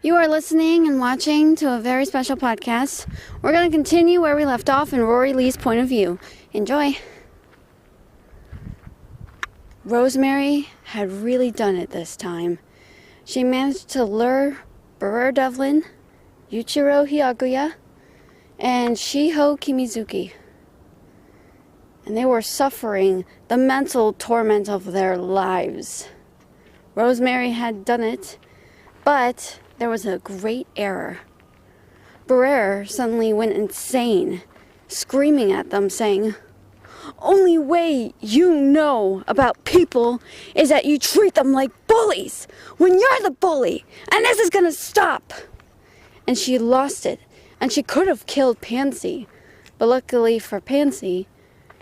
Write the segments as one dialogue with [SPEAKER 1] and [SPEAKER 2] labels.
[SPEAKER 1] You are listening and watching to a very special podcast. We're going to continue where we left off in Rory Leigh's point of view. Enjoy. Rosemary had really done it this time. She managed to lure Burr Devlin, Yuichiro Hyakuya, and Shiho Kimizuki. And they were suffering the mental torment of their lives. Rosemary had done it, but there was a great error. Burr suddenly went insane, screaming at them, saying, "Only way you know about people is that you treat them like bullies when you're the bully, and this is gonna stop." And she lost it, and she could have killed Pansy, but luckily for Pansy,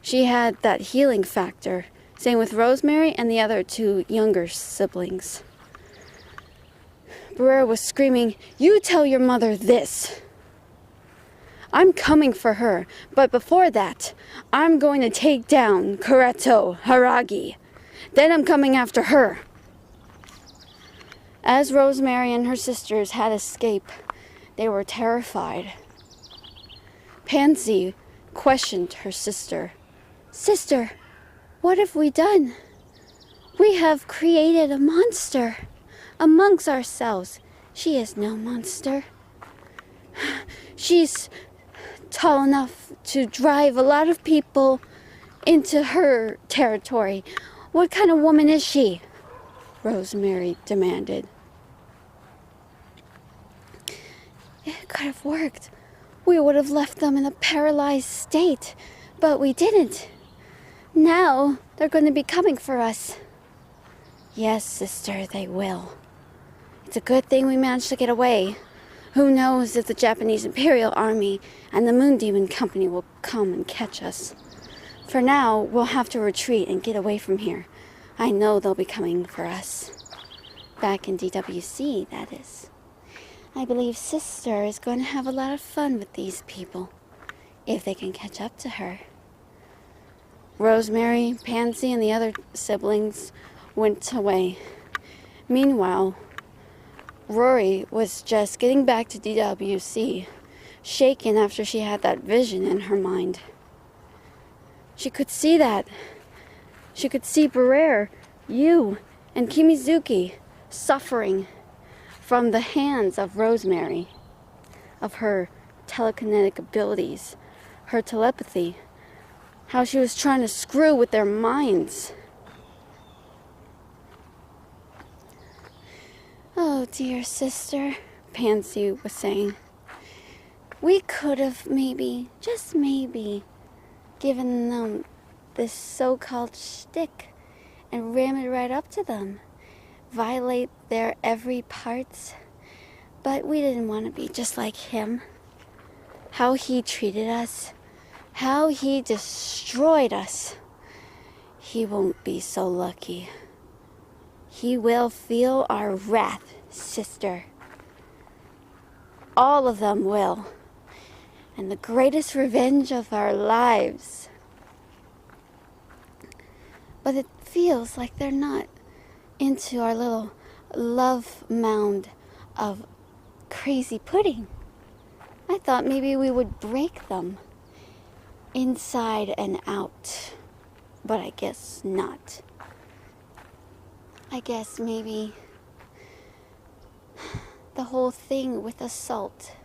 [SPEAKER 1] she had that healing factor, same with Rosemary and the other two younger siblings. Burr was screaming, "You tell your mother this. I'm coming for her, but before that, I'm going to take down Kureto Haragi. Then I'm coming after her." As Rosemary and her sisters had escaped, they were terrified. Pansy questioned her sister. "Sister, what have we done? We have created a monster amongst ourselves. She is no monster. She's tall enough to drive a lot of people into her territory. What kind of woman is she?" Rosemary demanded. "It could have worked. We would have left them in a paralyzed state, but we didn't. Now they're going to be coming for us." "Yes, sister, they will. It's a good thing we managed to get away. Who knows if the Japanese Imperial Army and the Moon Demon Company will come and catch us. For now, we'll have to retreat and get away from here. I know they'll be coming for us. Back in DWC, that is. I believe sister is going to have a lot of fun with these people, if they can catch up to her." Rosemary, Pansy, and the other siblings went away. Meanwhile, Rory was just getting back to DWC, shaken after she had that vision in her mind. She could see that. She could see Burr, you, and Kimizuki suffering from the hands of Rosemary, of her telekinetic abilities, her telepathy, how she was trying to screw with their minds. "Oh, dear sister," Pansy was saying, "we could have maybe, just maybe, given them this so-called shtick and ram it right up to them, violate their every parts. But we didn't want to be just like him. How he treated us, how he destroyed us. He won't be so lucky. He will feel our wrath, sister. All of them will. And the greatest revenge of our lives. But it feels like they're not into our little love mound of crazy pudding. I thought maybe we would break them inside and out. But I guess not. I guess maybe the whole thing with assault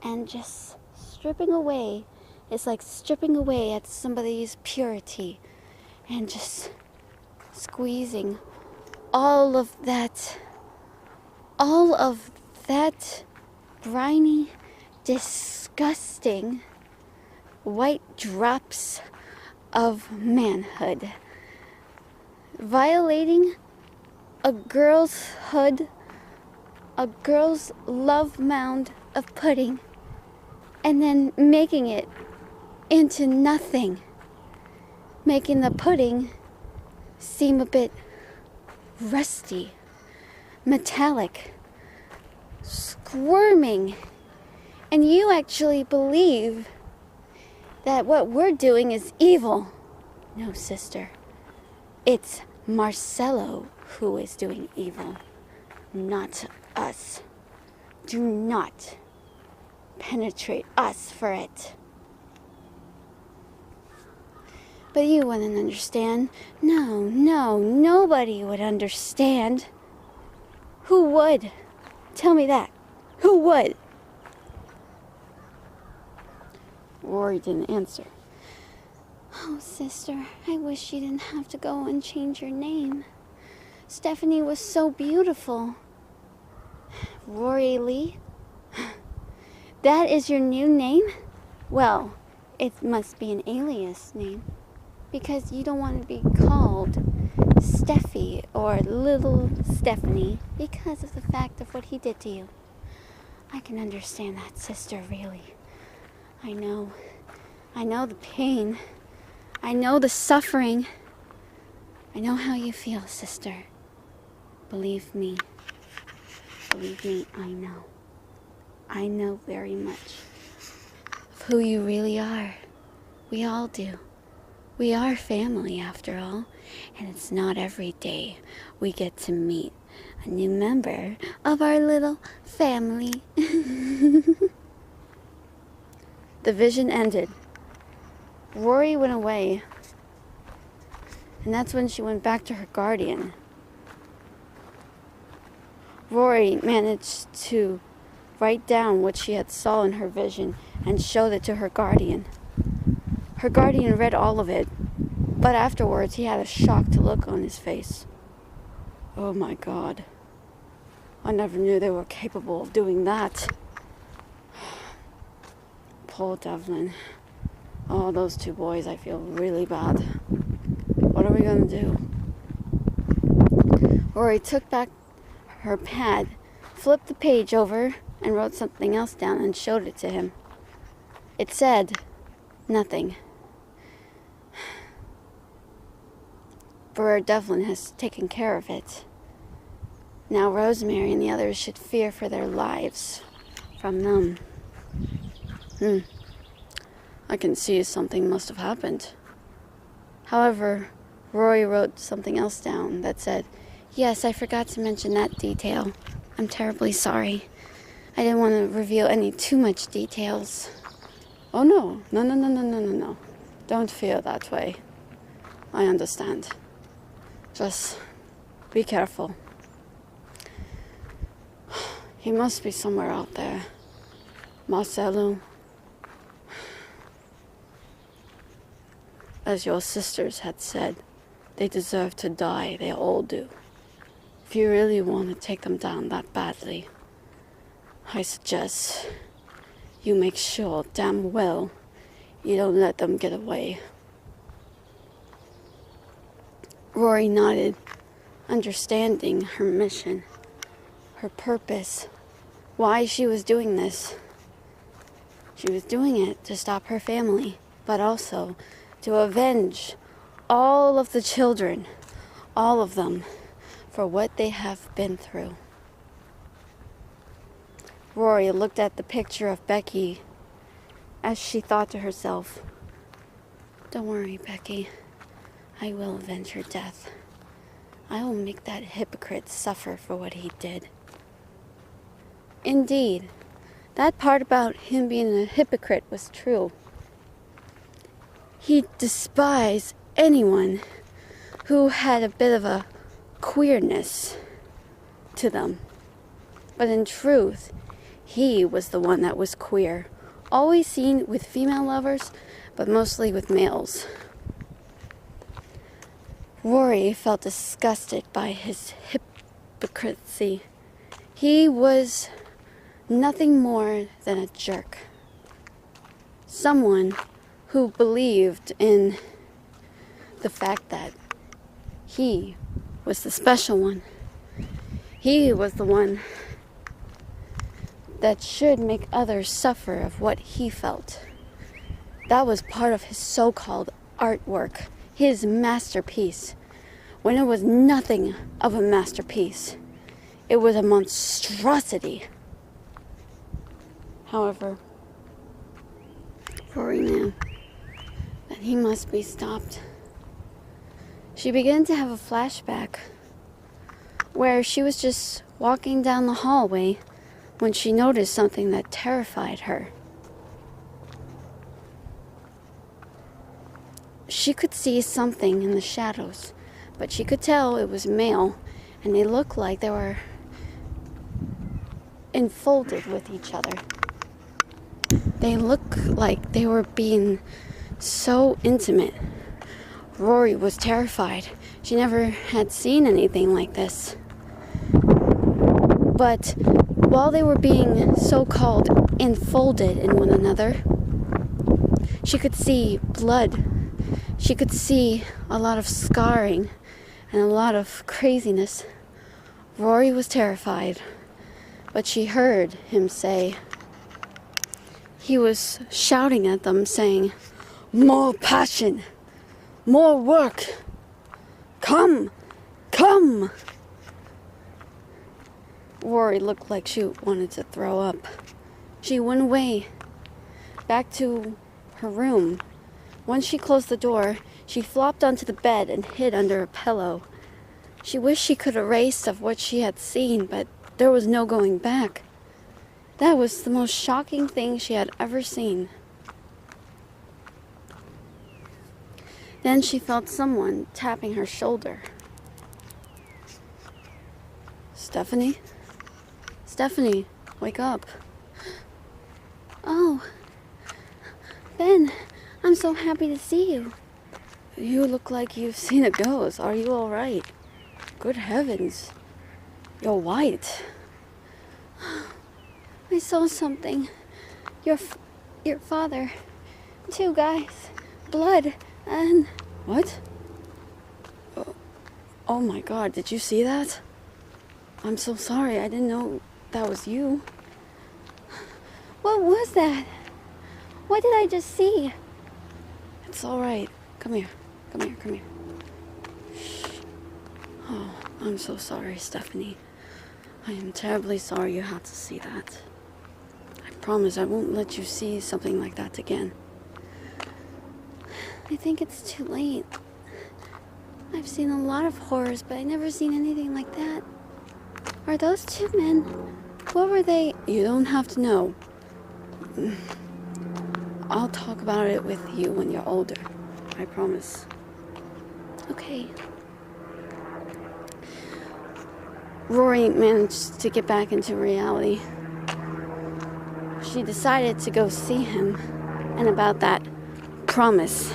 [SPEAKER 1] and just stripping away is like stripping away at somebody's purity and just squeezing all of that briny, disgusting white drops of manhood, violating a girl's hood, a girl's love mound of pudding, and then making it into nothing, making the pudding seem a bit rusty, metallic, squirming. And you actually believe that what we're doing is evil. No, sister. It's Marcello who is doing evil, not us. Do not penetrate us for it. But you wouldn't understand. No, nobody would understand. Who would? Tell me that. Who would? Rory didn't answer. Oh, sister, I wish you didn't have to go and change your name. Stephanie was so beautiful. Rory Leigh? That is your new name? Well, it must be an alias name, because you don't want to be called Steffi or Little Stephanie because of the fact of what he did to you. I can understand that, sister, really. I know the pain. I know the suffering. I know how you feel, sister. Believe me, I know. I know very much of who you really are. We all do. We are family, after all, and it's not every day we get to meet a new member of our little family. The vision ended. Rory went away, and that's when she went back to her guardian. Rory managed to write down what she had saw in her vision and showed it to her guardian. Her guardian read all of it, but afterwards he had a shocked look on his face. Oh my God. I never knew they were capable of doing that. Poor Devlin. Oh, those two boys, I feel really bad. What are we going to do? Rory took back her pad, flipped the page over, and wrote something else down and showed it to him. It said, nothing. Burr Devlin has taken care of it. Now Rosemary and the others should fear for their lives from them. I can see something must have happened. However, Rory wrote something else down that said, yes, I forgot to mention that detail. I'm terribly sorry. I didn't want to reveal any too much details. Oh no. Don't feel that way. I understand. Just be careful. He must be somewhere out there. Marcelo. As your sisters had said, they deserve to die. They all do. If you really want to take them down that badly, I suggest you make sure damn well you don't let them get away. Rory nodded, understanding her mission, her purpose, why she was doing this. She was doing it to stop her family, but also to avenge all of the children, all of them, for what they have been through. Rory looked at the picture of Becky as she thought to herself, don't worry, Becky. I will avenge her death. I will make that hypocrite suffer for what he did. Indeed, that part about him being a hypocrite was true. He despised anyone who had a bit of a queerness to them. But in truth, he was the one that was queer. Always seen with female lovers, but mostly with males. Rory felt disgusted by his hypocrisy. He was nothing more than a jerk. Someone who believed in the fact that he was the special one. He was the one that should make others suffer of what he felt. That was part of his so-called artwork, his masterpiece, when it was nothing of a masterpiece. It was a monstrosity. However, Rory knew that he must be stopped. She began to have a flashback where she was just walking down the hallway when she noticed something that terrified her. She could see something in the shadows, but she could tell it was male, and they looked like they were enfolded with each other. They looked like they were being so intimate. Rory was terrified. She never had seen anything like this. But while they were being so-called enfolded in one another, she could see blood. She could see a lot of scarring and a lot of craziness. Rory was terrified, but she heard him say, he was shouting at them, saying, "More passion, more work, come, come." Rory looked like she wanted to throw up. She went away, back to her room. Once she closed the door, she flopped onto the bed and hid under a pillow. She wished she could erase of what she had seen, but there was no going back. That was the most shocking thing she had ever seen. Then she felt someone tapping her shoulder. "Stephanie? Stephanie, wake up."
[SPEAKER 2] "Oh, Ben, I'm so happy to see you."
[SPEAKER 1] "You look like you've seen a ghost. Are you all right? Good heavens, you're white."
[SPEAKER 2] "I saw something. Your father. 2 guys. Blood and..."
[SPEAKER 1] "What? Oh my God, did you see that? I'm so sorry, I didn't know that was you."
[SPEAKER 2] "What was that? What did I just see?"
[SPEAKER 1] "It's all right. Come here. Come here. Come here. Shh. Oh, I'm so sorry, Stephanie. I am terribly sorry you had to see that. I promise I won't let you see something like that again."
[SPEAKER 2] "I think it's too late. I've seen a lot of horrors, but I've never seen anything like that. Are those 2 men? What were they?"
[SPEAKER 1] "You don't have to know. I'll talk about it with you when you're older. I promise."
[SPEAKER 2] "Okay."
[SPEAKER 1] Rory managed to get back into reality. She decided to go see him, and about that promise.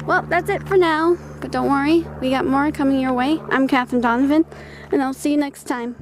[SPEAKER 1] Well, that's it for now, but don't worry, we got more coming your way. I'm Catherine Donovan, and I'll see you next time.